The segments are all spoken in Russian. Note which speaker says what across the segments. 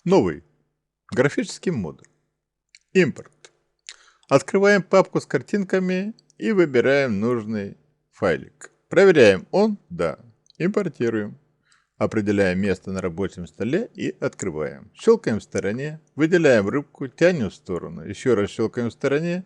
Speaker 1: Новый графический модуль. Импорт. Открываем папку с картинками и выбираем нужный файлик. Проверяем он, да. Импортируем. Определяем место на рабочем столе и открываем. Щелкаем в стороне, выделяем рыбку, тянем в сторону. Еще раз щелкаем в стороне,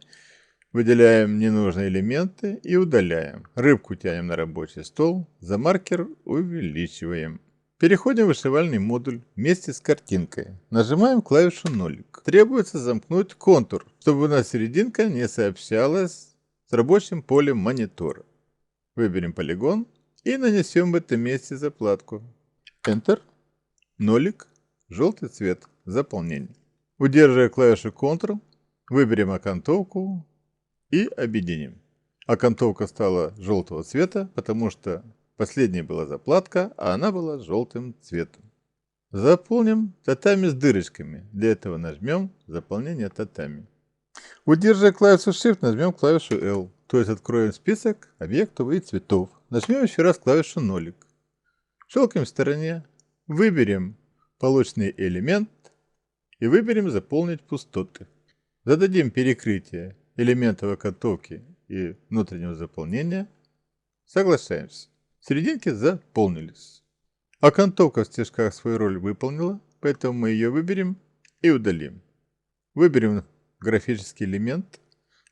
Speaker 1: выделяем ненужные элементы и удаляем. Рыбку тянем на рабочий стол, за маркер увеличиваем. Переходим в вышивальный модуль вместе с картинкой. Нажимаем клавишу нолик. Требуется замкнуть контур, чтобы у нас серединка не сообщалась с рабочим полем монитора. Выберем полигон и нанесем в этом месте заплатку. Enter. Нолик. Желтый цвет. Заполнение. Удерживая клавишу Ctrl, выберем окантовку и объединим. Окантовка стала желтого цвета, потому что последней была заплатка, а она была желтым цветом. Заполним татами с дырочками. Для этого нажмем «Заполнение татами». Удерживая клавишу Shift, нажмем клавишу L, то есть откроем список объектов и цветов. Нажмем еще раз клавишу нолик. Щелкаем в стороне, выберем полученный элемент и выберем «Заполнить пустоты». Зададим перекрытие элементов окантовки и внутреннего заполнения. Соглашаемся. Серединки заполнились. Окантовка в стежках свою роль выполнила, поэтому мы ее выберем и удалим. Выберем графический элемент.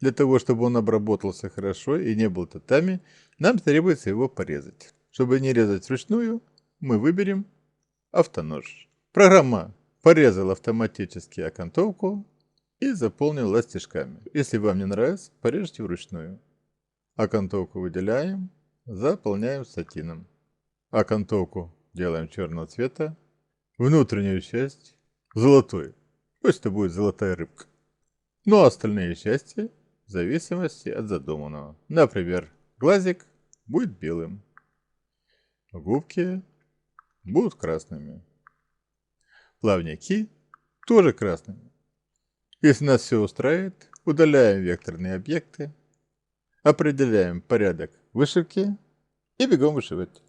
Speaker 1: Для того, чтобы он обработался хорошо и не был татами, нам требуется его порезать. Чтобы не резать вручную, мы выберем автонож. Программа порезала автоматически окантовку и заполнила стежками. Если вам не нравится, порежьте вручную. Окантовку выделяем, заполняем сатином. Окантовку делаем черного цвета. Внутреннюю часть золотой. Пусть это будет золотая рыбка. Ну а остальные части в зависимости от задуманного. Например, глазик будет белым. Губки будут красными. Плавники тоже красными. Если нас все устраивает, удаляем векторные объекты, определяем порядок вышивки и бегом вышивать.